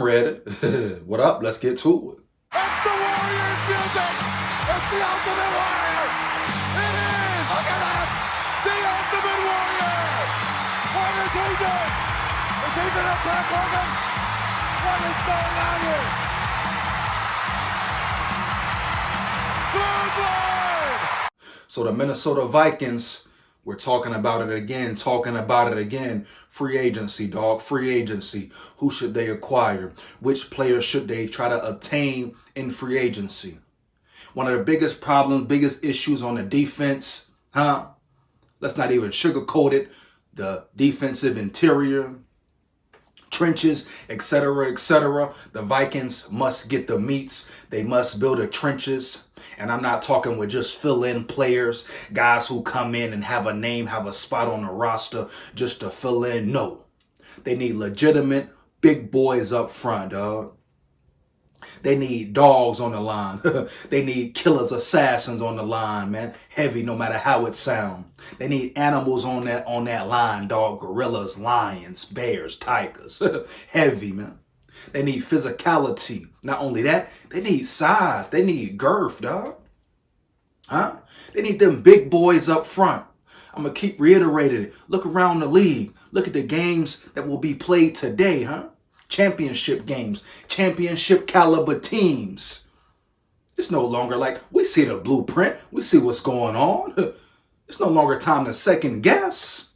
ready. What up? Let's get to it. It's the Warriors music. It's the Ultimate Warrior. It is. Look at that. The Ultimate Warrior. What is he doing? Is he going to attack Hogan? What is going on here? Clothesline. So the Minnesota Vikings, we're talking about it again. Free agency, dog. Free agency. Who should they acquire? Which players should they try to obtain in free agency? One of the biggest problems, biggest issues on the defense, let's not even sugarcoat it. The defensive interior, trenches, etc., etc. The Vikings must get the meats. They must build the trenches. And I'm not talking with just fill-in players, guys who come in and have a name, have a spot on the roster just to fill in. No. They need legitimate big boys up front, dog. They need dogs on the line. They need killers, assassins on the line, man. Heavy, no matter how it sounds. They need animals on that line, dog. Gorillas, lions, bears, tigers. Heavy, man. They need physicality. Not only that, they need size. They need girth, dog. They need them big boys up front. I'm going to keep reiterating it. Look around the league. Look at the games that will be played today, Championship games, championship caliber teams. It's no longer like we see the blueprint. We see what's going on. It's no longer time to second guess.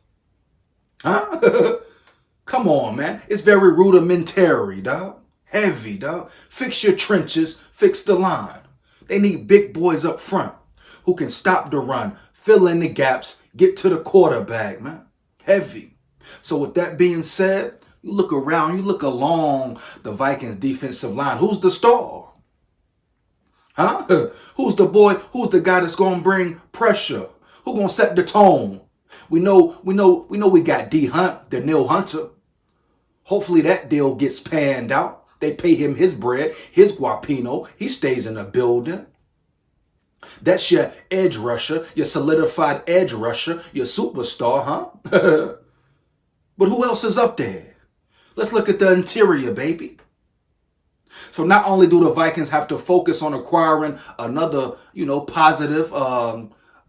Come on, man. It's very rudimentary, dog. Heavy, dog. Fix your trenches. Fix the line. They need big boys up front who can stop the run, fill in the gaps, get to the quarterback, man. Heavy. So with that being said, you look around, you look along the Vikings defensive line. Who's the star? Who's the boy? Who's the guy that's going to bring pressure? Who's going to set the tone? We know we got D Hunt, the Danielle Hunter. Hopefully that deal gets panned out. They pay him his bread, his guapino. He stays in the building. That's your edge rusher, your solidified edge rusher, your superstar, But who else is up there? Let's look at the interior, baby. So not only do the Vikings have to focus on acquiring another, positive,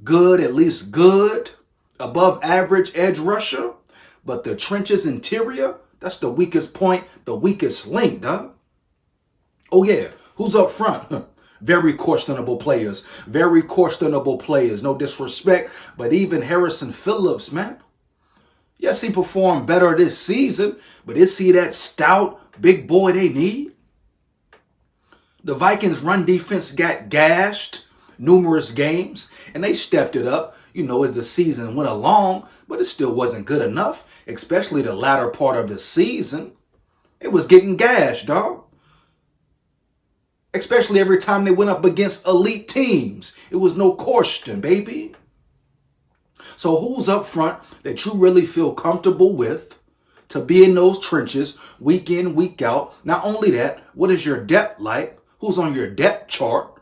good, at least good, above average edge rusher, but the trenches interior, that's the weakest point, the weakest link, dog. Oh yeah, who's up front? Very questionable players. No disrespect, but even Harrison Phillips, man. Yes, he performed better this season, but is he that stout big boy they need? The Vikings' run defense got gashed numerous games, and they stepped it up, as the season went along, but it still wasn't good enough, especially the latter part of the season. It was getting gashed, dog. Especially every time they went up against elite teams. It was no question, baby. So who's up front that you really feel comfortable with to be in those trenches week in, week out? Not only that, what is your depth like? Who's on your depth chart?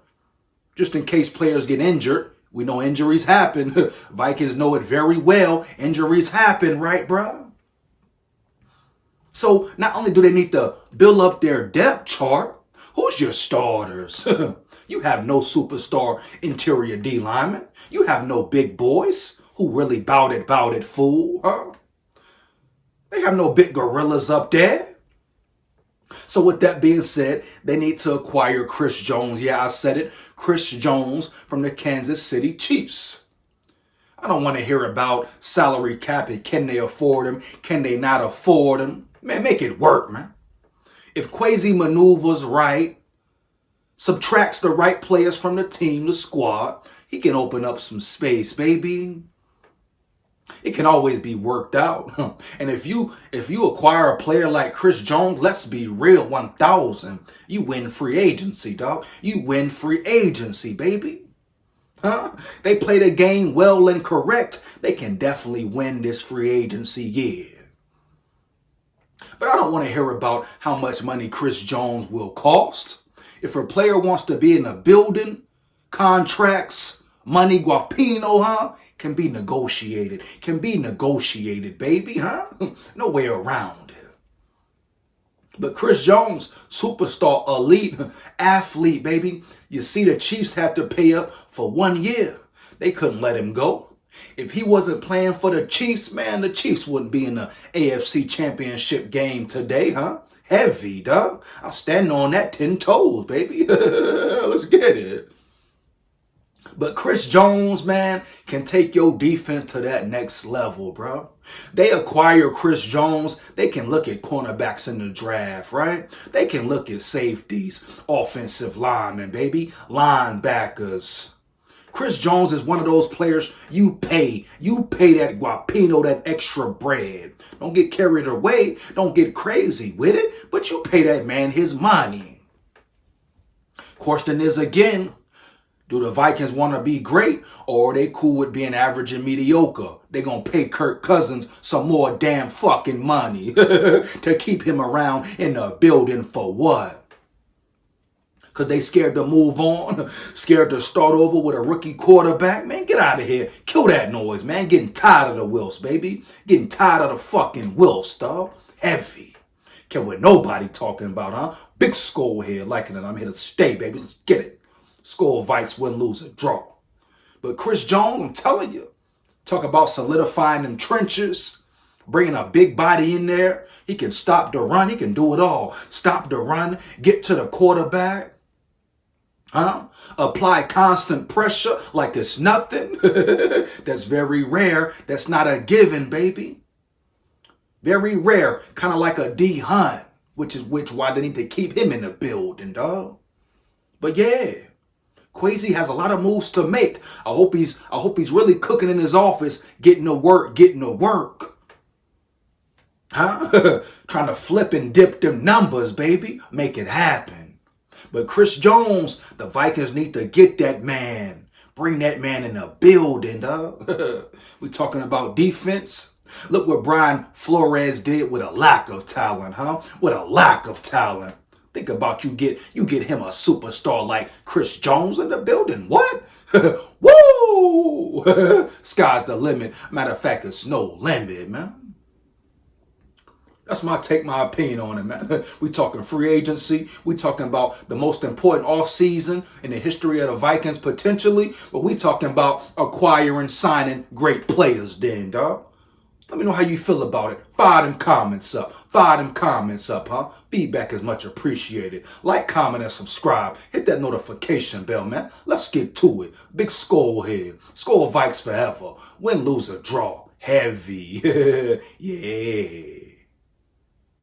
Just in case players get injured. We know injuries happen. Vikings know it very well. Injuries happen, right, bro? So not only do they need to build up their depth chart, who's your starters? You have no superstar interior D lineman. You have no big boys who really bout it, fool. They have no big gorillas up there. So with that being said, they need to acquire Chris Jones. Yeah, I said it. Chris Jones from the Kansas City Chiefs. I don't want to hear about salary cap and can they afford him? Can they not afford him? Man, make it work, man. If Quasi maneuvers right, subtracts the right players from the team, the squad, he can open up some space, baby. It can always be worked out. And if you acquire a player like Chris Jones, let's be real, 1,000. You win free agency, dog. You win free agency, baby. They play the game well and correct. They can definitely win this free agency year. But I don't want to hear about how much money Chris Jones will cost. If a player wants to be in a building, contracts, money, guapino, can be negotiated. Can be negotiated, baby, No way around it. But Chris Jones, superstar, elite, athlete, baby. You see, the Chiefs had to pay up for 1 year. They couldn't let him go. If he wasn't playing for the Chiefs, man, the Chiefs wouldn't be in the AFC Championship game today, huh? Heavy, dog. I'll stand on that 10 toes, baby. Let's get it. But Chris Jones, man, can take your defense to that next level, bro. They acquire Chris Jones. They can look at cornerbacks in the draft, right? They can look at safeties, offensive linemen, baby, linebackers. Chris Jones is one of those players you pay. You pay that guapino, that extra bread. Don't get carried away. Don't get crazy with it. But you pay that man his money. Question is again, do the Vikings want to be great, or are they cool with being average and mediocre? They gonna pay Kirk Cousins some more damn fucking money to keep him around in the building for what? Because they scared to move on, scared to start over with a rookie quarterback. Man, get out of here. Kill that noise, man. Getting tired of the Wilfs, baby. Getting tired of the fucking Wilfs, dog. Heavy. Care what nobody talking about, huh? Big skull here, liking it. I'm here to stay, baby. Let's get it. Skull Vikes win, lose, or draw. But Chris Jones, I'm telling you, talk about solidifying them trenches, bringing a big body in there. He can stop the run. He can do it all. Stop the run, get to the quarterback. Huh? Apply constant pressure like it's nothing. That's very rare. That's not a given, baby. Very rare. Kind of like a D Hunt, which why they need to keep him in the building, dog. But yeah, Quasi has a lot of moves to make. I hope he's really cooking in his office, getting to work. Huh? Trying to flip and dip them numbers, baby. Make it happen. But Chris Jones, the Vikings need to get that man. Bring that man in the building, dog. We talking about defense. Look what Brian Flores did with a lack of talent, huh? With a lack of talent. Think about you get him a superstar like Chris Jones in the building. What? Woo! Sky's the limit. Matter of fact, it's no limit, man. That's my opinion on it, man. We talking free agency. We talking about the most important offseason in the history of the Vikings potentially. But we talking about acquiring, signing great players then, dog. Let me know how you feel about it. Fire them comments up. Huh? Feedback is much appreciated. Like, comment, and subscribe. Hit that notification bell, man. Let's get to it. Big Skull here. Skull Vikes forever. Win, lose, or draw. Heavy. Yeah.